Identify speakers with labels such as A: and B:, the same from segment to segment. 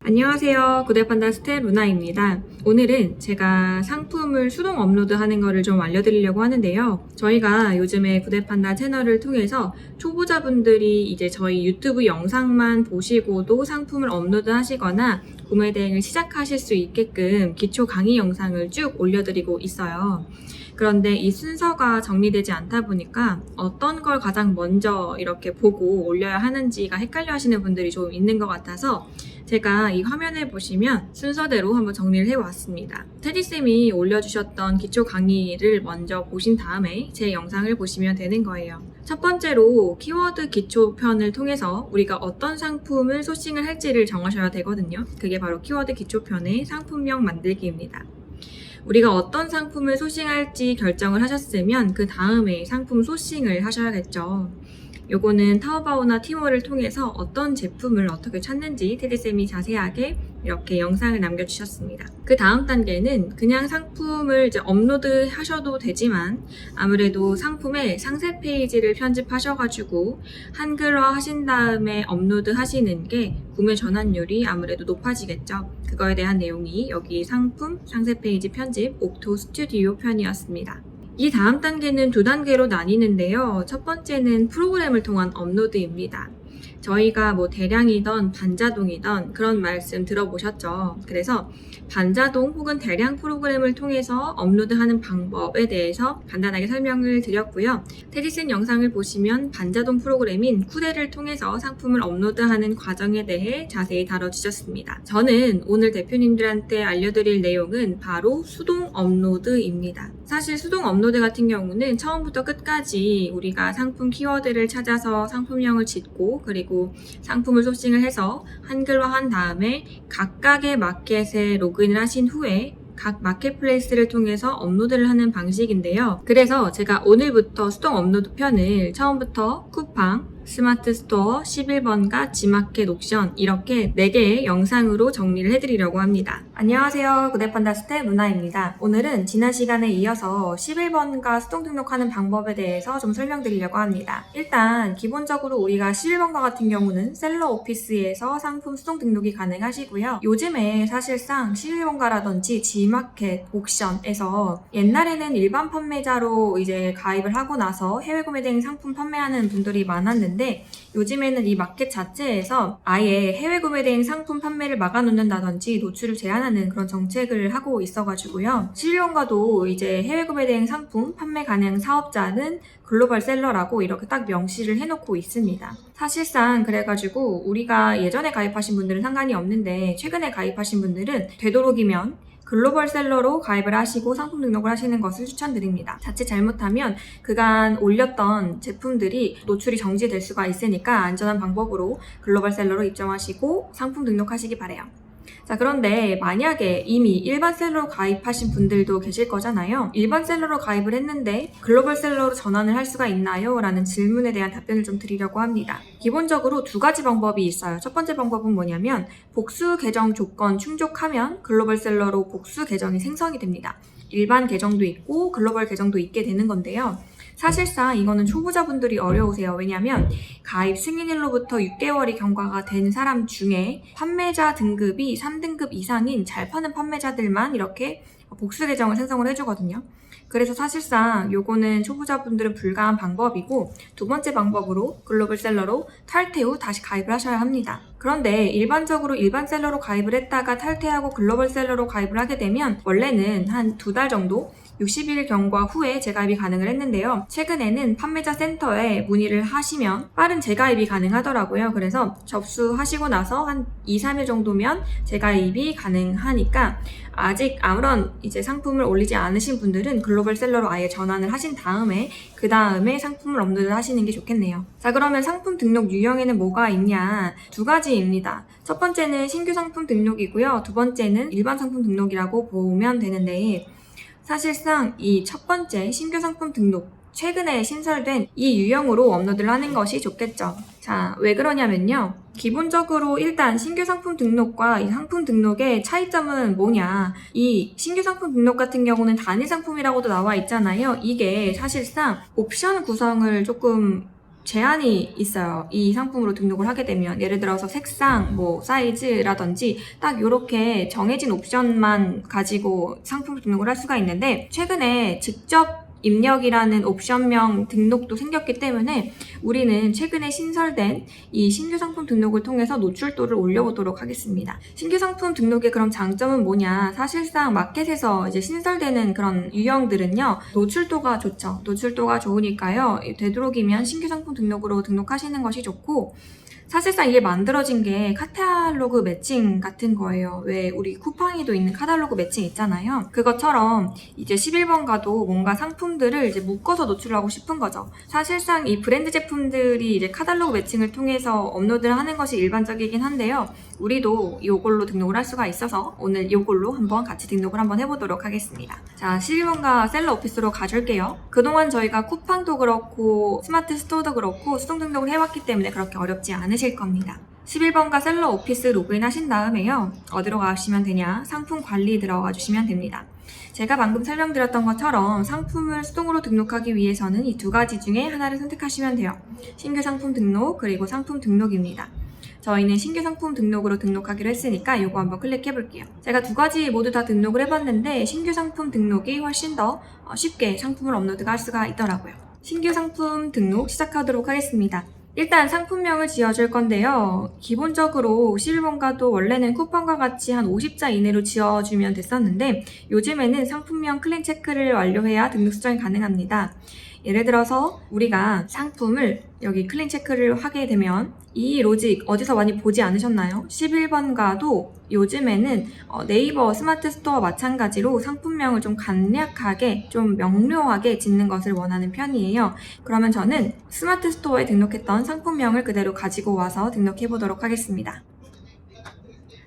A: 안녕하세요. 구대판다 스텝 루나입니다. 오늘은 제가 상품을 수동 업로드하는 거를 좀 알려드리려고 하는데요. 저희가 요즘에 구대판다 채널을 통해서 초보자분들이 이제 저희 유튜브 영상만 보시고도 상품을 업로드 하시거나 구매 대행을 시작하실 수 있게끔 기초 강의 영상을 쭉 올려드리고 있어요. 그런데 이 순서가 정리되지 않다 보니까 어떤 걸 가장 먼저 이렇게 보고 올려야 하는지가 헷갈려 하시는 분들이 좀 있는 것 같아서 제가 이 화면을 보시면 순서대로 한번 정리를 해왔습니다. 테디쌤이 올려주셨던 기초 강의를 먼저 보신 다음에 제 영상을 보시면 되는 거예요. 첫 번째로 키워드 기초편을 통해서 우리가 어떤 상품을 소싱을 할지를 정하셔야 되거든요. 그게 바로 키워드 기초편의 상품명 만들기입니다. 우리가 어떤 상품을 소싱할지 결정을 하셨으면 그 다음에 상품 소싱을 하셔야겠죠. 요거는 타오바오나 티모를 통해서 어떤 제품을 어떻게 찾는지 테디쌤이 자세하게 이렇게 영상을 남겨주셨습니다. 그 다음 단계는 그냥 상품을 이제 업로드 하셔도 되지만 아무래도 상품의 상세 페이지를 편집하셔가지고 한글화 하신 다음에 업로드 하시는 게 구매 전환율이 아무래도 높아지겠죠. 그거에 대한 내용이 여기 상품 상세 페이지 편집 옥토 스튜디오 편이었습니다. 이 다음 단계는 두 단계로 나뉘는데요. 첫 번째는 프로그램을 통한 업로드입니다. 저희가 뭐 대량이던 반자동이던 그런 말씀 들어보셨죠? 그래서 반자동 혹은 대량 프로그램을 통해서 업로드하는 방법에 대해서 간단하게 설명을 드렸고요. 테디슨 영상을 보시면 반자동 프로그램인 쿠데를 통해서 상품을 업로드하는 과정에 대해 자세히 다뤄주셨습니다. 저는 오늘 대표님들한테 알려드릴 내용은 바로 수동 업로드입니다. 사실 수동 업로드 같은 경우는 처음부터 끝까지 우리가 상품 키워드를 찾아서 상품명을 짓고 그리고 상품을 소싱을 해서 한글화한 다음에 각각의 마켓에 로그인을 하신 후에 각 마켓플레이스를 통해서 업로드를 하는 방식인데요. 그래서 제가 오늘부터 수동 업로드 편을 처음부터 쿠팡, 스마트 스토어, 11번가, 지마켓, 옥션 이렇게 4개의 영상으로 정리를 해드리려고 합니다. 안녕하세요. 구대판다 스텝 루나입니다. 오늘은 지난 시간에 이어서 11번가 수동 등록하는 방법에 대해서 좀 설명드리려고 합니다. 일단 기본적으로 우리가 11번가 같은 경우는 셀러 오피스에서 상품 수동 등록이 가능하시고요. 요즘에 사실상 11번가라든지 지마켓, 옥션에서 옛날에는 일반 판매자로 이제 가입을 하고 나서 해외 구매 대행 상품 판매하는 분들이 많았는데 요즘에는 이 마켓 자체에서 아예 해외 구매 대행 상품 판매를 막아놓는다든지 노출을 제한하는 그런 정책을 하고 있어가지고요. 실리온가도 이제 해외 구매 대행 상품 판매 가능 사업자는 글로벌 셀러라고 이렇게 딱 명시를 해놓고 있습니다. 사실상 그래가지고 우리가 예전에 가입하신 분들은 상관이 없는데 최근에 가입하신 분들은 되도록이면 글로벌 셀러로 가입을 하시고 상품 등록을 하시는 것을 추천드립니다. 자칫 잘못하면 그간 올렸던 제품들이 노출이 정지될 수가 있으니까 안전한 방법으로 글로벌 셀러로 입점하시고 상품 등록하시기 바래요. 자, 그런데 만약에 이미 일반 셀러로 가입하신 분들도 계실 거잖아요. 일반 셀러로 가입을 했는데 글로벌 셀러로 전환을 할 수가 있나요? 라는 질문에 대한 답변을 좀 드리려고 합니다. 기본적으로 2가지 방법이 있어요. 첫 번째 방법은 뭐냐면 복수 계정 조건 충족하면 글로벌 셀러로 복수 계정이 생성이 됩니다. 일반 계정도 있고 글로벌 계정도 있게 되는 건데요. 사실상 이거는 초보자분들이 어려우세요. 왜냐하면 가입 승인일로부터 6개월이 경과가 된 사람 중에 판매자 등급이 3등급 이상인 잘 파는 판매자들만 이렇게 복수 계정을 생성을 해주거든요. 그래서 사실상 요거는 초보자분들은 불가한 방법이고 두 번째 방법으로 글로벌 셀러로 탈퇴 후 다시 가입을 하셔야 합니다. 그런데 일반적으로 일반 셀러로 가입을 했다가 탈퇴하고 글로벌 셀러로 가입을 하게 되면 원래는 한 2달 정도 60일 경과 후에 재가입이 가능을 했는데요. 최근에는 판매자 센터에 문의를 하시면 빠른 재가입이 가능하더라고요. 그래서 접수하시고 나서 한 2, 3일 정도면 재가입이 가능하니까 아직 아무런 이제 상품을 올리지 않으신 분들은 글로벌 셀러로 아예 전환을 하신 다음에 그 다음에 상품을 업로드 하시는 게 좋겠네요. 자, 그러면 상품 등록 유형에는 뭐가 있냐? 2가지입니다. 첫 번째는 신규 상품 등록이고요. 두 번째는 일반 상품 등록이라고 보면 되는데 사실상 이 첫 번째 신규 상품 등록 최근에 신설된 이 유형으로 업로드를 하는 것이 좋겠죠. 자, 왜 그러냐면요. 기본적으로 일단 신규 상품 등록과 이 상품 등록의 차이점은 뭐냐. 이 신규 상품 등록 같은 경우는 단일 상품이라고도 나와 있잖아요. 이게 사실상 옵션 구성을 조금 제한이 있어요. 이 상품으로 등록을 하게 되면 예를 들어서 색상, 뭐 사이즈라든지 딱 이렇게 정해진 옵션만 가지고 상품 등록을 할 수가 있는데 최근에 직접 입력이라는 옵션명 등록도 생겼기 때문에 우리는 최근에 신설된 이 신규 상품 등록을 통해서 노출도를 올려보도록 하겠습니다. 신규 상품 등록의 그럼 장점은 뭐냐? 사실상 마켓에서 이제 신설되는 그런 유형들은요, 노출도가 좋죠. 노출도가 좋으니까요, 되도록이면 신규 상품 등록으로 등록하시는 것이 좋고, 사실상 이게 만들어진 게 카탈로그 매칭 같은 거예요. 왜 우리 쿠팡에도 있는 카탈로그 매칭 있잖아요. 그것처럼 이제 11번가도 뭔가 상품들을 이제 묶어서 노출하고 싶은 거죠. 사실상 이 브랜드 제품들이 이제 카탈로그 매칭을 통해서 업로드를 하는 것이 일반적이긴 한데요. 우리도 이걸로 등록을 할 수가 있어서 오늘 이걸로 한번 같이 등록을 한번 해보도록 하겠습니다. 자, 11번가 셀러 오피스로 가줄게요. 그동안 저희가 쿠팡도 그렇고 스마트 스토어도 그렇고 수동 등록을 해왔기 때문에 그렇게 어렵지 않으실 겁니다. 11번가 셀러 오피스 로그인 하신 다음에요. 어디로 가시면 되냐? 상품 관리 들어가 주시면 됩니다. 제가 방금 설명드렸던 것처럼 상품을 수동으로 등록하기 위해서는 이 두 가지 중에 하나를 선택하시면 돼요. 신규 상품 등록 그리고 상품 등록입니다. 저희는 신규 상품 등록으로 등록하기로 했으니까 이거 한번 클릭해 볼게요. 제가 두 가지 모두 다 등록을 해봤는데 신규 상품 등록이 훨씬 더 쉽게 상품을 업로드할 수가 있더라고요. 신규 상품 등록 시작하도록 하겠습니다. 일단 상품명을 지어줄 건데요. 기본적으로 11번가도 원래는 쿠팡과 같이 한 50자 이내로 지어주면 됐었는데 요즘에는 상품명 클린 체크를 완료해야 등록 수정이 가능합니다. 예를 들어서 우리가 상품을 여기 클린 체크를 하게 되면 이 로직 어디서 많이 보지 않으셨나요? 11번가도 요즘에는 네이버 스마트 스토어와 마찬가지로 상품명을 좀 간략하게 좀 명료하게 짓는 것을 원하는 편이에요. 그러면 저는 스마트 스토어에 등록했던 상품명을 그대로 가지고 와서 등록해 보도록 하겠습니다.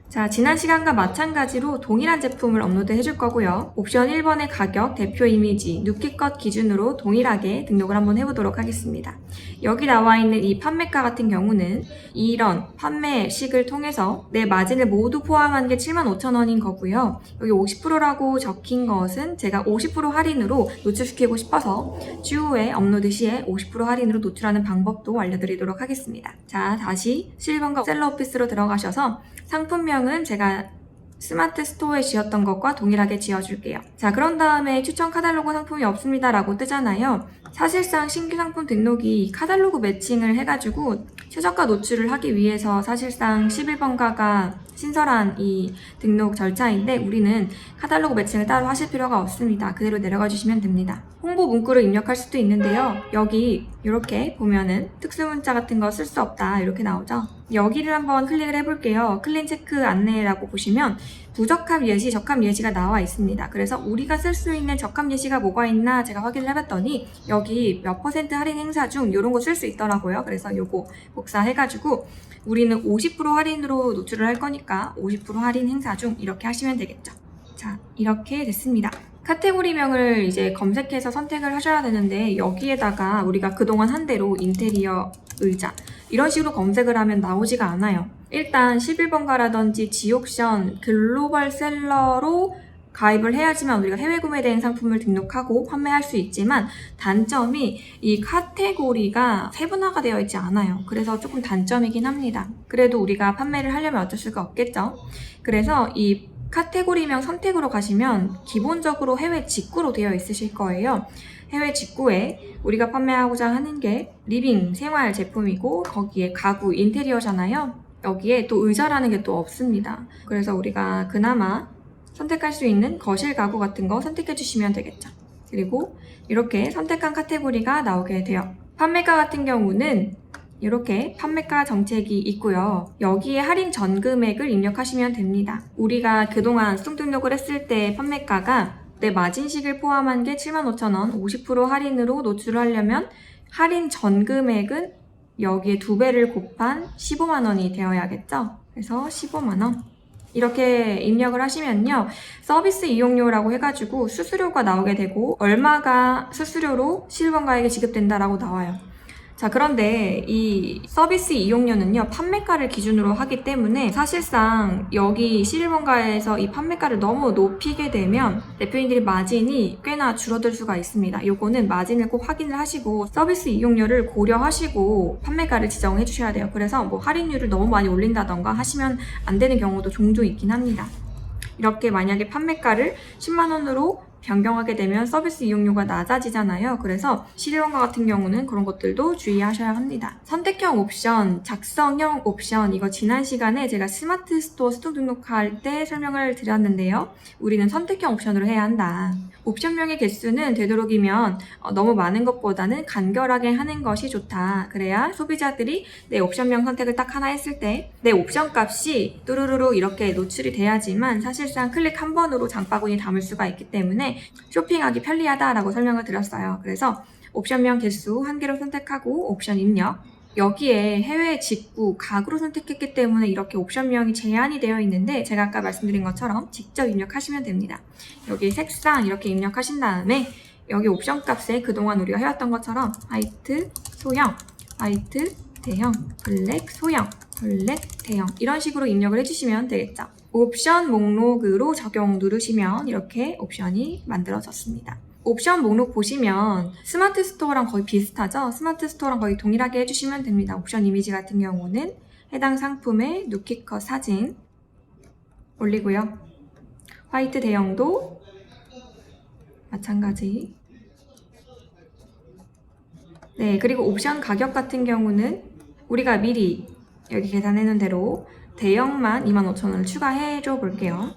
A: 자, 지난 시간과 마찬가지로 동일한 제품을 업로드 해줄 거고요. 옵션 1번의 가격, 대표 이미지, 누키컷 기준으로 동일하게 등록을 한번 해보도록 하겠습니다. 여기 나와 있는 이 판매가 같은 경우는 이런 판매식을 통해서 내 마진을 모두 포함한 게 75,000원인 거고요. 여기 50%라고 적힌 것은 제가 50% 할인으로 노출시키고 싶어서 추후에 업로드 시에 50% 할인으로 노출하는 방법도 알려드리도록 하겠습니다. 자, 다시 11번가 셀러 오피스로 들어가셔서 상품명은 제가 스마트 스토어에 지었던 것과 동일하게 지어줄게요. 자, 그런 다음에 추천 카탈로그 상품이 없습니다 라고 뜨잖아요. 사실상 신규 상품 등록이 카탈로그 매칭을 해가지고 최저가 노출을 하기 위해서 사실상 11번가가 신설한 이 등록 절차인데 우리는 카탈로그 매칭을 따로 하실 필요가 없습니다. 그대로 내려가 주시면 됩니다. 홍보 문구를 입력할 수도 있는데요. 여기 이렇게 보면은 특수문자 같은 거 쓸 수 없다 이렇게 나오죠. 여기를 한번 클릭을 해볼게요. 클린 체크 안내라고 보시면 부적합 예시, 적합 예시가 나와 있습니다. 그래서 우리가 쓸 수 있는 적합 예시가 뭐가 있나 제가 확인을 해봤더니 여기 몇 % 할인 행사 중 이런 거 쓸 수 있더라고요. 그래서 요거 복사해가지고 우리는 50% 할인으로 노출을 할 거니까 50% 할인 행사 중 이렇게 하시면 되겠죠. 자, 이렇게 됐습니다. 카테고리명을 이제 검색해서 선택을 하셔야 되는데 여기에다가 우리가 그동안 한 대로 인테리어 의자 이런 식으로 검색을 하면 나오지가 않아요. 일단 11번가라든지 지옥션 글로벌 셀러로 가입을 해야지만 우리가 해외 구매된 상품을 등록하고 판매할 수 있지만 단점이 이 카테고리가 세분화가 되어 있지 않아요. 그래서 조금 단점이긴 합니다. 그래도 우리가 판매를 하려면 어쩔 수가 없겠죠. 그래서 이 카테고리명 선택으로 가시면 기본적으로 해외 직구로 되어 있으실 거예요. 해외 직구에 우리가 판매하고자 하는 게 리빙, 생활 제품이고 거기에 가구, 인테리어잖아요. 여기에 또 의자라는 게 또 없습니다. 그래서 우리가 그나마 선택할 수 있는 거실 가구 같은 거 선택해 주시면 되겠죠. 그리고 이렇게 선택한 카테고리가 나오게 돼요. 판매가 같은 경우는 이렇게 판매가 정책이 있고요. 여기에 할인 전 금액을 입력하시면 됩니다. 우리가 그동안 수동 등록을 했을 때 판매가가 내 마진식을 포함한 게 75,000원, 50% 할인으로 노출을 하려면 할인 전 금액은 여기에 2배를 곱한 150,000원이 되어야겠죠? 그래서 150,000원. 이렇게 입력을 하시면요. 서비스 이용료라고 해가지고 수수료가 나오게 되고 얼마가 수수료로 11번가에게 지급된다라고 나와요. 자, 그런데 이 서비스 이용료는요, 판매가를 기준으로 하기 때문에 사실상 여기 11번가에서 이 판매가를 너무 높이게 되면 대표님들이 마진이 꽤나 줄어들 수가 있습니다. 요거는 마진을 꼭 확인을 하시고 서비스 이용료를 고려하시고 판매가를 지정해 주셔야 돼요. 그래서 뭐 할인율을 너무 많이 올린다던가 하시면 안 되는 경우도 종종 있긴 합니다. 이렇게 만약에 판매가를 10만원으로 변경하게 되면 서비스 이용료가 낮아지잖아요. 그래서 11번가 같은 경우는 그런 것들도 주의하셔야 합니다. 선택형 옵션, 작성형 옵션, 이거 지난 시간에 제가 스마트 스토어 수동 등록할 때 설명을 드렸는데요. 우리는 선택형 옵션으로 해야 한다. 옵션명의 개수는 되도록이면 너무 많은 것보다는 간결하게 하는 것이 좋다. 그래야 소비자들이 내 옵션명 선택을 딱 하나 했을 때 내 옵션 값이 뚜루루루 이렇게 노출이 돼야지만 사실상 클릭 한 번으로 장바구니 담을 수가 있기 때문에 쇼핑하기 편리하다라고 설명을 드렸어요. 그래서 옵션명 개수 1개로 선택하고 옵션 입력, 여기에 해외 직구, 가구로 선택했기 때문에 이렇게 옵션명이 제한이 되어 있는데 제가 아까 말씀드린 것처럼 직접 입력하시면 됩니다. 여기 색상 이렇게 입력하신 다음에 여기 옵션 값에 그동안 우리가 해왔던 것처럼 화이트, 소형, 화이트, 대형, 블랙, 소형, 블랙, 대형 이런 식으로 입력을 해주시면 되겠죠. 옵션 목록으로 적용 누르시면 이렇게 옵션이 만들어졌습니다. 옵션 목록 보시면 스마트 스토어랑 거의 비슷하죠? 스마트 스토어랑 거의 동일하게 해주시면 됩니다. 옵션 이미지 같은 경우는 해당 상품의 누키컷 사진 올리고요. 화이트 대형도 마찬가지. 네, 그리고 옵션 가격 같은 경우는 우리가 미리 여기 계산해 놓은 대로 대형만 25,000원을 추가해 줘 볼게요.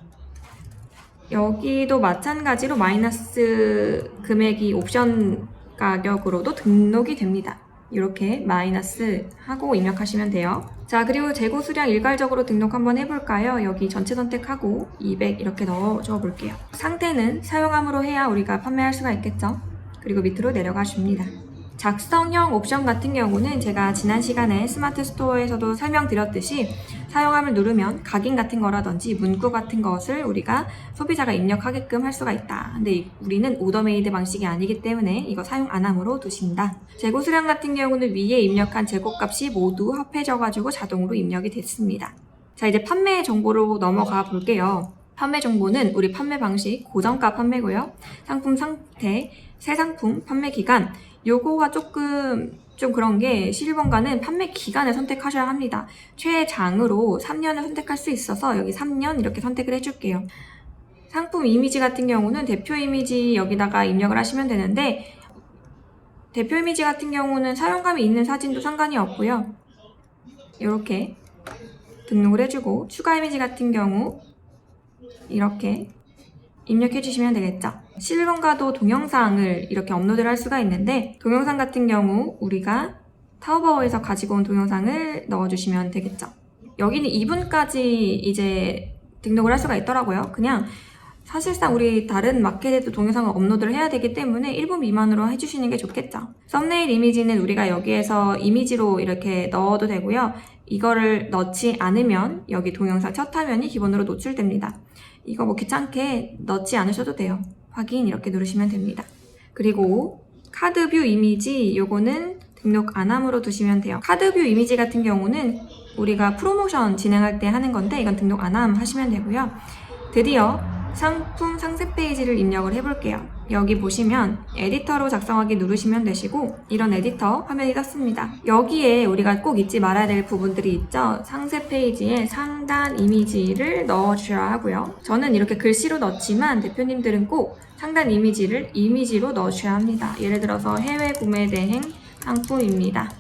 A: 여기도 마찬가지로 마이너스 금액이 옵션 가격으로도 등록이 됩니다. 이렇게 마이너스 하고 입력하시면 돼요. 자, 그리고 재고 수량 일괄적으로 등록 한번 해볼까요? 여기 전체 선택하고 200 이렇게 넣어줘 볼게요. 상태는 사용함으로 해야 우리가 판매할 수가 있겠죠? 그리고 밑으로 내려가 줍니다. 작성형 옵션 같은 경우는 제가 지난 시간에 스마트 스토어에서도 설명드렸듯이 사용함을 누르면 각인 같은 거라든지 문구 같은 것을 우리가 소비자가 입력하게끔 할 수가 있다. 근데 우리는 오더메이드 방식이 아니기 때문에 이거 사용 안 함으로 두신다. 재고 수량 같은 경우는 위에 입력한 재고값이 모두 합해져가지고 자동으로 입력이 됐습니다. 자, 이제 판매 정보로 넘어가 볼게요. 판매 정보는 우리 판매 방식 고정가 판매고요. 상품 상태, 새 상품, 판매 기간, 요거가 좀 그런 게 11번가는 판매 기간을 선택하셔야 합니다. 최장으로 3년을 선택할 수 있어서 여기 3년 이렇게 선택을 해줄게요. 상품 이미지 같은 경우는 대표 이미지 여기다가 입력을 하시면 되는데 대표 이미지 같은 경우는 사용감이 있는 사진도 상관이 없고요. 이렇게 등록을 해주고 추가 이미지 같은 경우 이렇게 입력해 주시면 되겠죠. 11번가도 동영상을 이렇게 업로드를 할 수가 있는데 동영상 같은 경우 우리가 타오바오에서 가지고 온 동영상을 넣어주시면 되겠죠. 여기는 2분까지 이제 등록을 할 수가 있더라고요. 그냥 사실상 우리 다른 마켓에도 동영상을 업로드를 해야 되기 때문에 1분 미만으로 해주시는 게 좋겠죠. 썸네일 이미지는 우리가 여기에서 이미지로 이렇게 넣어도 되고요. 이거를 넣지 않으면 여기 동영상 첫 화면이 기본으로 노출됩니다. 이거 뭐 귀찮게 넣지 않으셔도 돼요. 확인 이렇게 누르시면 됩니다. 그리고 카드뷰 이미지 요거는 등록 안 함으로 두시면 돼요. 카드뷰 이미지 같은 경우는 우리가 프로모션 진행할 때 하는 건데 이건 등록 안 함 하시면 되고요. 드디어 상품 상세 페이지를 입력을 해볼게요. 여기 보시면 에디터로 작성하기 누르시면 되시고 이런 에디터 화면이 떴습니다. 여기에 우리가 꼭 잊지 말아야 될 부분들이 있죠. 상세 페이지에 상단 이미지를 넣어주셔야 하고요. 저는 이렇게 글씨로 넣지만 대표님들은 꼭 상단 이미지를 이미지로 넣어주셔야 합니다. 예를 들어서 해외 구매 대행 상품입니다.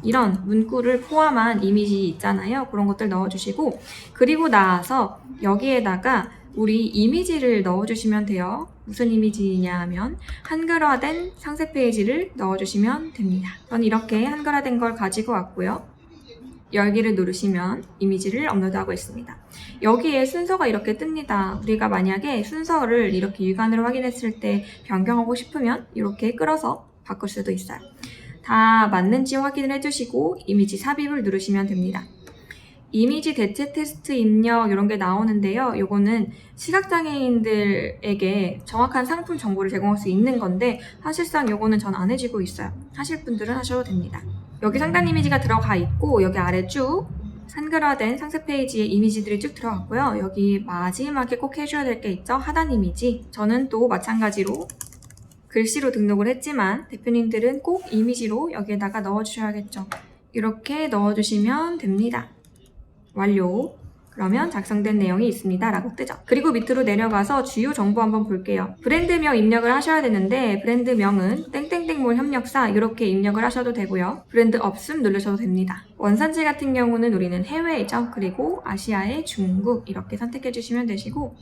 A: 이런 문구를 포함한 이미지 있잖아요. 그런 것들 넣어주시고 그리고 나서 여기에다가 우리 이미지를 넣어주시면 돼요. 무슨 이미지냐 하면 한글화된 상세 페이지를 넣어주시면 됩니다. 저는 이렇게 한글화된 걸 가지고 왔고요. 열기를 누르시면 이미지를 업로드하고 있습니다. 여기에 순서가 이렇게 뜹니다. 우리가 만약에 순서를 이렇게 육안으로 확인했을 때 변경하고 싶으면 이렇게 끌어서 바꿀 수도 있어요. 다 맞는지 확인을 해주시고 이미지 삽입을 누르시면 됩니다. 이미지 대체 테스트 입력 이런 게 나오는데요. 요거는 시각장애인들에게 정확한 상품 정보를 제공할 수 있는 건데 사실상 요거는 전 안 해주고 있어요. 하실 분들은 하셔도 됩니다. 여기 상단 이미지가 들어가 있고 여기 아래 쭉 산글화된 상세 페이지에 이미지들이 쭉 들어갔고요. 여기 마지막에 꼭 해줘야 될 게 있죠. 하단 이미지. 저는 또 마찬가지로 글씨로 등록을 했지만 대표님들은 꼭 이미지로 여기에다가 넣어주셔야겠죠. 이렇게 넣어주시면 됩니다. 완료. 그러면 작성된 내용이 있습니다 라고 뜨죠. 그리고 밑으로 내려가서 주요 정보 한번 볼게요. 브랜드명 입력을 하셔야 되는데 브랜드명은 땡땡땡몰 협력사 이렇게 입력을 하셔도 되고요. 브랜드 없음 누르셔도 됩니다. 원산지 같은 경우는 우리는 해외이죠. 그리고 아시아의 중국 이렇게 선택해 주시면 되시고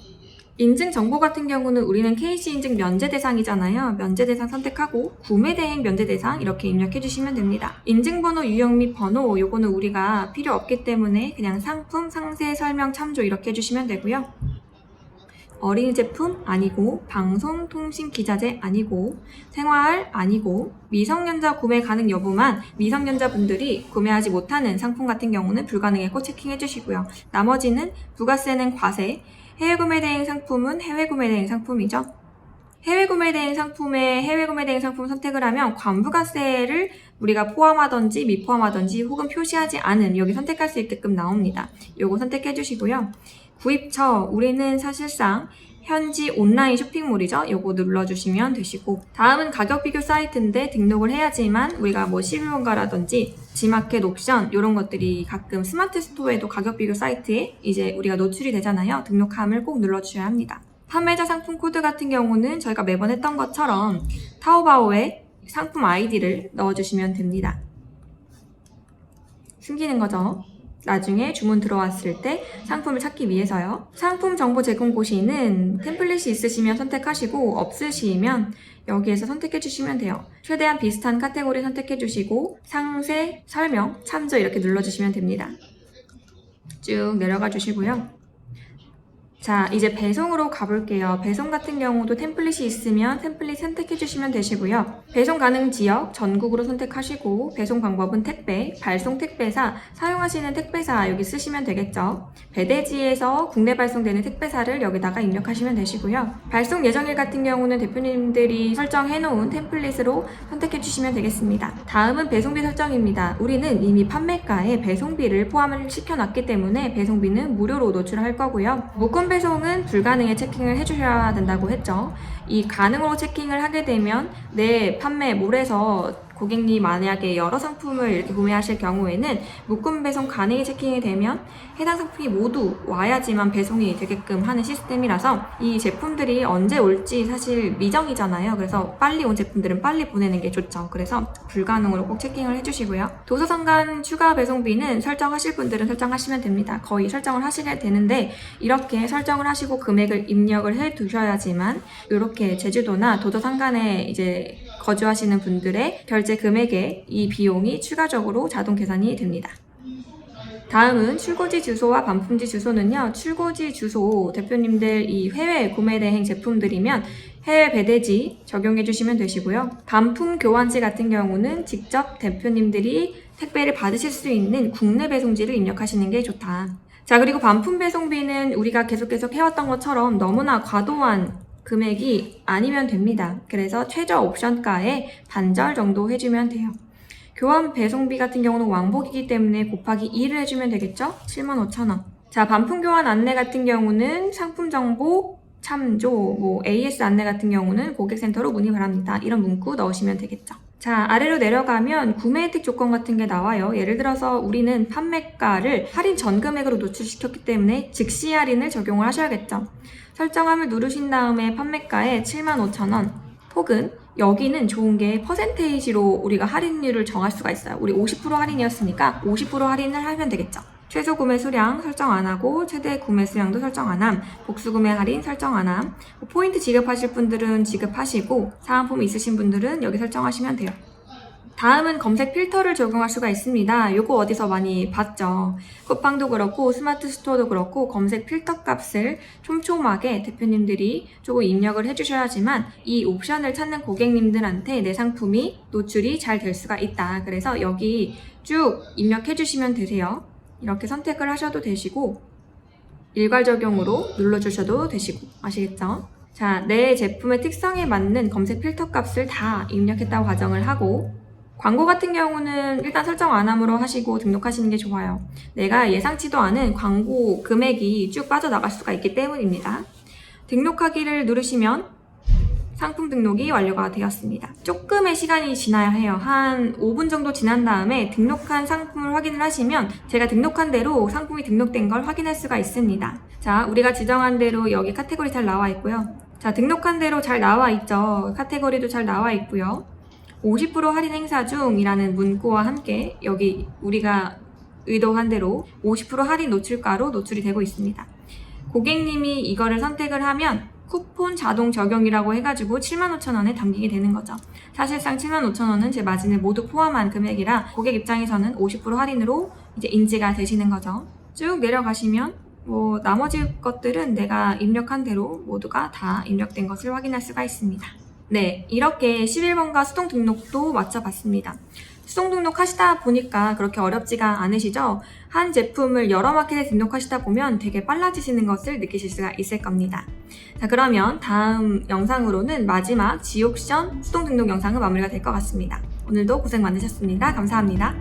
A: 인증 정보 같은 경우는 우리는 KC 인증 면제 대상이잖아요. 면제 대상 선택하고 구매 대행 면제 대상 이렇게 입력해 주시면 됩니다. 인증번호 유형 및 번호 요거는 우리가 필요 없기 때문에 그냥 상품, 상세, 설명, 참조 이렇게 해주시면 되고요. 어린이 제품 아니고 방송, 통신, 기자재 아니고 생활 아니고 미성년자 구매 가능 여부만 미성년자분들이 구매하지 못하는 상품 같은 경우는 불가능에 꼭 체킹해 주시고요. 나머지는 부가세는 과세, 해외 구매 대행 상품은 해외 구매 대행 상품이죠. 해외 구매 대행 상품에 해외 구매 대행 상품 선택을 하면 관부가세를 우리가 포함하던지 미포함하던지 혹은 표시하지 않은 여기 선택할 수 있게끔 나옵니다. 요거 선택해 주시고요. 구입처 우리는 사실상 현지 온라인 쇼핑몰이죠. 요거 눌러주시면 되시고 다음은 가격 비교 사이트인데 등록을 해야지만 우리가 뭐 12원가라든지 지마켓 옵션 이런 것들이 가끔 스마트 스토어에도 가격 비교 사이트에 이제 우리가 노출이 되잖아요. 등록함을 꼭 눌러주셔야 합니다. 판매자 상품 코드 같은 경우는 저희가 매번 했던 것처럼 타오바오에 상품 아이디를 넣어주시면 됩니다. 숨기는 거죠. 나중에 주문 들어왔을 때 상품을 찾기 위해서요. 상품 정보 제공 고시는 템플릿이 있으시면 선택하시고 없으시면 여기에서 선택해 주시면 돼요. 최대한 비슷한 카테고리 선택해 주시고 상세, 설명, 참조 이렇게 눌러주시면 됩니다. 쭉 내려가 주시고요. 자, 이제 배송으로 가볼게요. 배송 같은 경우도 템플릿이 있으면 템플릿 선택해 주시면 되시고요. 배송 가능 지역 전국으로 선택하시고 배송 방법은 택배, 발송 택배사, 사용하시는 택배사 여기 쓰시면 되겠죠. 배대지에서 국내 발송되는 택배사를 여기다가 입력하시면 되시고요. 발송 예정일 같은 경우는 대표님들이 설정해 놓은 템플릿으로 선택해 주시면 되겠습니다. 다음은 배송비 설정입니다. 우리는 이미 판매가에 배송비를 포함을 시켜놨기 때문에 배송비는 무료로 노출할 거고요. 묶음 배송은 불가능에 체킹을 해주셔야 된다고 했죠. 이 가능으로 체킹을 하게 되면 내 판매몰에서 고객님 만약에 여러 상품을 이렇게 구매하실 경우에는 묶음 배송 가능이 체킹이 되면 해당 상품이 모두 와야지만 배송이 되게끔 하는 시스템이라서 이 제품들이 언제 올지 사실 미정이잖아요. 그래서 빨리 온 제품들은 빨리 보내는 게 좋죠. 그래서 불가능으로 꼭 체킹을 해주시고요. 도서관 간 추가 배송비는 설정하실 분들은 설정하시면 됩니다. 거의 설정을 하시게 되는데 이렇게 설정을 하시고 금액을 입력을 해 두셔야지만 이렇게 제주도나 도서관 간에 이제 거주하시는 분들의 결제 금액에 이 비용이 추가적으로 자동 계산이 됩니다. 다음은 출고지 주소와 반품지 주소는요. 출고지 주소 대표님들 이 해외 구매 대행 제품들이면 해외 배대지 적용해 주시면 되시고요. 반품 교환지 같은 경우는 직접 대표님들이 택배를 받으실 수 있는 국내 배송지를 입력하시는 게 좋다. 자, 그리고 반품 배송비는 우리가 계속 해왔던 것처럼 너무나 과도한 금액이 아니면 됩니다. 그래서 최저 옵션가에 반절 정도 해주면 돼요. 교환 배송비 같은 경우는 왕복이기 때문에 곱하기 2를 해주면 되겠죠? 75,000원. 자, 반품 교환 안내 같은 경우는 상품 정보, 참조, AS 안내 같은 경우는 고객센터로 문의 바랍니다. 이런 문구 넣으시면 되겠죠. 자, 아래로 내려가면 구매 혜택 조건 같은 게 나와요. 예를 들어서 우리는 판매가를 할인 전 금액으로 노출시켰기 때문에 즉시 할인을 적용을 하셔야겠죠. 설정함을 누르신 다음에 판매가에 75,000원 혹은 여기는 좋은 게 퍼센테이지로 우리가 할인율을 정할 수가 있어요. 우리 50% 할인이었으니까 50% 할인을 하면 되겠죠. 최소 구매 수량 설정 안 하고 최대 구매 수량도 설정 안 함, 복수 구매 할인 설정 안 함, 포인트 지급하실 분들은 지급하시고 사은품 있으신 분들은 여기 설정하시면 돼요. 다음은 검색 필터를 적용할 수가 있습니다. 요거 어디서 많이 봤죠? 쿠팡도 그렇고 스마트 스토어도 그렇고 검색 필터 값을 촘촘하게 대표님들이 조금 입력을 해주셔야지만 이 옵션을 찾는 고객님들한테 내 상품이 노출이 잘 될 수가 있다. 그래서 여기 쭉 입력해 주시면 되세요. 이렇게 선택을 하셔도 되시고 일괄 적용으로 눌러주셔도 되시고 아시겠죠? 자, 내 제품의 특성에 맞는 검색 필터 값을 다 입력했다고 가정을 하고 광고 같은 경우는 일단 설정 안 함으로 하시고 등록하시는 게 좋아요. 내가 예상치도 않은 광고 금액이 쭉 빠져나갈 수가 있기 때문입니다. 등록하기를 누르시면 상품 등록이 완료가 되었습니다. 조금의 시간이 지나야 해요. 한 5분 정도 지난 다음에 등록한 상품을 확인을 하시면 제가 등록한 대로 상품이 등록된 걸 확인할 수가 있습니다. 자, 우리가 지정한 대로 여기 카테고리 잘 나와 있고요. 자, 등록한 대로 잘 나와 있죠. 카테고리도 잘 나와 있고요. 50% 할인 행사 중이라는 문구와 함께 여기 우리가 의도한 대로 50% 할인 노출가로 노출이 되고 있습니다. 고객님이 이거를 선택을 하면 쿠폰 자동 적용이라고 해가지고 75,000원에 담기게 되는 거죠. 사실상 75,000원은 제 마진을 모두 포함한 금액이라 고객 입장에서는 50% 할인으로 이제 인지가 되시는 거죠. 쭉 내려가시면 나머지 것들은 내가 입력한 대로 모두가 다 입력된 것을 확인할 수가 있습니다. 네, 이렇게 11번가 수동 등록도 마쳐봤습니다. 수동 등록 하시다 보니까 그렇게 어렵지가 않으시죠? 한 제품을 여러 마켓에 등록하시다 보면 되게 빨라지시는 것을 느끼실 수가 있을 겁니다. 자, 그러면 다음 영상으로는 마지막 지옥션 수동 등록 영상은 마무리가 될 것 같습니다. 오늘도 고생 많으셨습니다. 감사합니다.